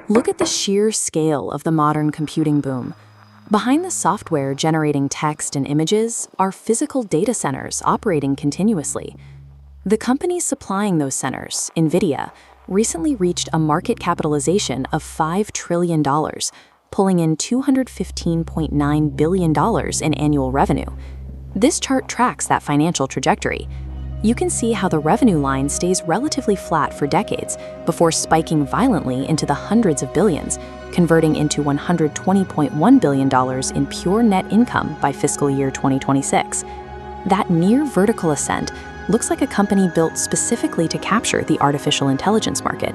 Look at the sheer scale of the modern computing boom. Behind the software generating text and images are physical data centers operating continuously. The companies supplying those centers, NVIDIA, recently reached a market capitalization of $5 trillion, pulling in $215.9 billion in annual revenue. This chart tracks that financial trajectory. You can see how the revenue line stays relatively flat for decades before spiking violently into the hundreds of billions, converting into $120.1 billion in pure net income by fiscal year 2026. That near vertical ascent looks like a company built specifically to capture the artificial intelligence market.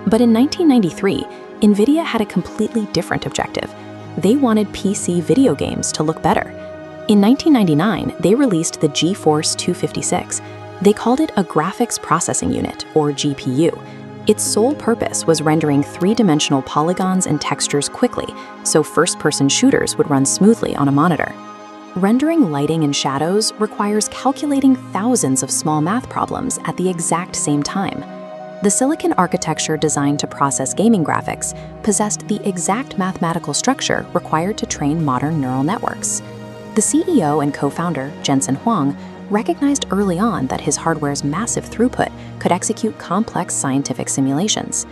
But in 1993, NVIDIA had a completely different objective. They wanted PC video games to look better. In 1999, they released the GeForce 256. They called it a graphics processing unit, or GPU. Its sole purpose was rendering three-dimensional polygons and textures quickly, so first-person shooters would run smoothly on a monitor. Rendering lighting and shadows requires calculating thousands of small math problems at the exact same time. The silicon architecture designed to process gaming graphics possessed the exact mathematical structure required to train modern neural networks. The CEO and co-founder, Jensen Huang, recognized early on that his hardware's massive throughput could execute complex scientific simulations.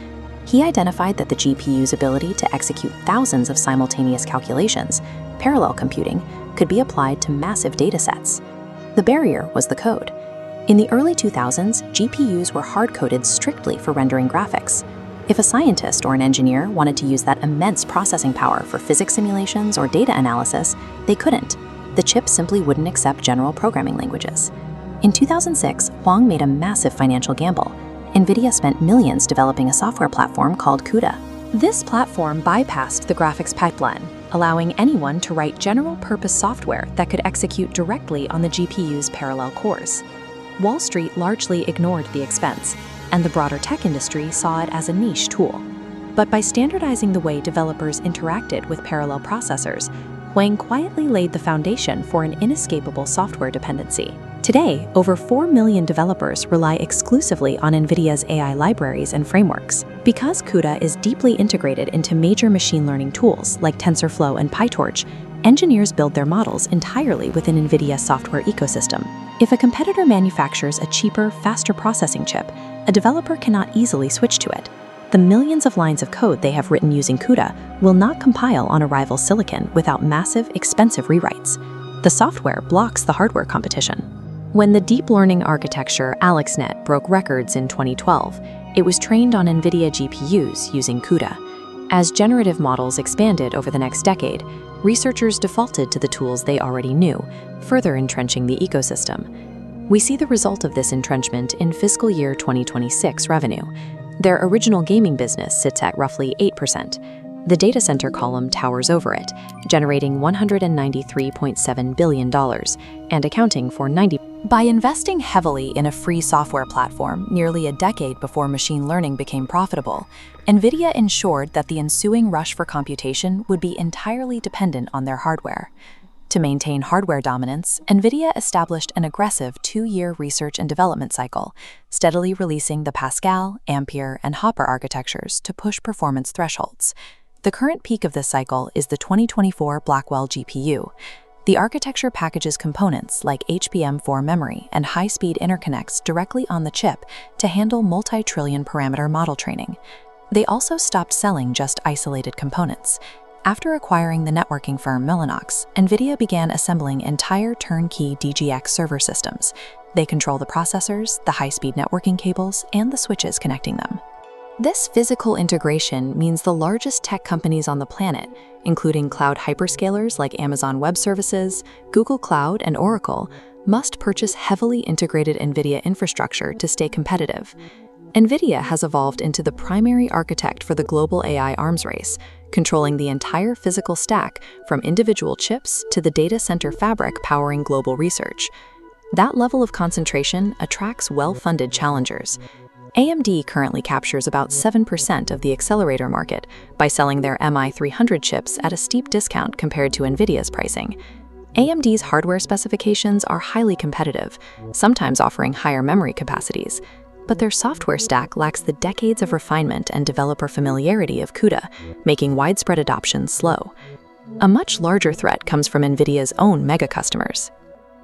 He identified that the GPU's ability to execute thousands of simultaneous calculations, parallel computing, could be applied to massive datasets. The barrier was the code. In the early 2000s, GPUs were hard-coded strictly for rendering graphics. If a scientist or an engineer wanted to use that immense processing power for physics simulations or data analysis, they couldn't. The chip simply wouldn't accept general programming languages. In 2006, Huang made a massive financial gamble. NVIDIA spent millions developing a software platform called CUDA. This platform bypassed the graphics pipeline, allowing anyone to write general-purpose software that could execute directly on the GPU's parallel cores. Wall Street largely ignored the expense, and the broader tech industry saw it as a niche tool. But by standardizing the way developers interacted with parallel processors, Huang quietly laid the foundation for an inescapable software dependency. Today, over 4 million developers rely exclusively on NVIDIA's AI libraries and frameworks. Because CUDA is deeply integrated into major machine learning tools like TensorFlow and PyTorch, engineers build their models entirely within NVIDIA's software ecosystem. If a competitor manufactures a cheaper, faster processing chip, a developer cannot easily switch to it. The millions of lines of code they have written using CUDA will not compile on a rival's silicon without massive, expensive rewrites. The software blocks the hardware competition. When the deep learning architecture AlexNet broke records in 2012, it was trained on NVIDIA GPUs using CUDA. As generative models expanded over the next decade, researchers defaulted to the tools they already knew, further entrenching the ecosystem. We see the result of this entrenchment in fiscal year 2026 revenue. Their original gaming business sits at roughly 8%. The data center column towers over it, generating $193.7 billion and accounting for 90%. By investing heavily in a free software platform nearly a decade before machine learning became profitable, NVIDIA ensured that the ensuing rush for computation would be entirely dependent on their hardware. To maintain hardware dominance, NVIDIA established an aggressive 2-year research and development cycle, steadily releasing the Pascal, Ampere, and Hopper architectures to push performance thresholds. The current peak of this cycle is the 2024 Blackwell GPU. The architecture packages components like HBM4 memory and high-speed interconnects directly on the chip to handle multi-trillion parameter model training. They also stopped selling just isolated components. After acquiring the networking firm Mellanox, NVIDIA began assembling entire turnkey DGX server systems. They control the processors, the high-speed networking cables, and the switches connecting them. This physical integration means the largest tech companies on the planet, including cloud hyperscalers like Amazon Web Services, Google Cloud, and Oracle, must purchase heavily integrated NVIDIA infrastructure to stay competitive. NVIDIA has evolved into the primary architect for the global AI arms race, controlling the entire physical stack from individual chips to the data center fabric powering global research. That level of concentration attracts well-funded challengers. AMD currently captures about 7% of the accelerator market by selling their MI300 chips at a steep discount compared to NVIDIA's pricing. AMD's hardware specifications are highly competitive, sometimes offering higher memory capacities. but their software stack lacks the decades of refinement and developer familiarity of CUDA, making widespread adoption slow. A much larger threat comes from NVIDIA's own mega customers.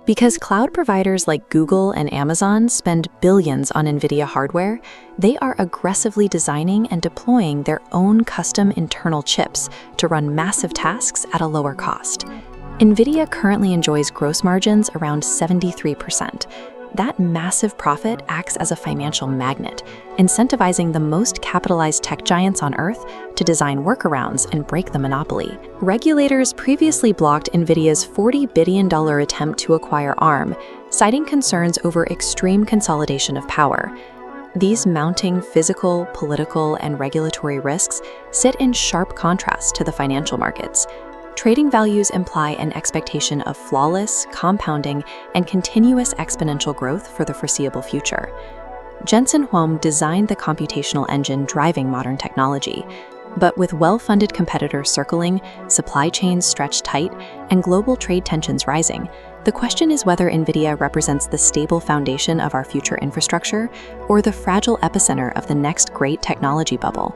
Because cloud providers like Google and Amazon spend billions on NVIDIA hardware, they are aggressively designing and deploying their own custom internal chips to run massive tasks at a lower cost. NVIDIA currently enjoys gross margins around 73%. That massive profit acts as a financial magnet, incentivizing the most capitalized tech giants on Earth to design workarounds and break the monopoly. Regulators previously blocked NVIDIA's $40 billion attempt to acquire ARM, citing concerns over extreme consolidation of power. These mounting physical, political, and regulatory risks sit in sharp contrast to the financial markets. Trading values imply an expectation of flawless, compounding, and continuous exponential growth for the foreseeable future. Jensen Huang designed the computational engine driving modern technology, but with well-funded competitors circling, supply chains stretched tight, and global trade tensions rising, the question is whether NVIDIA represents the stable foundation of our future infrastructure or the fragile epicenter of the next great technology bubble.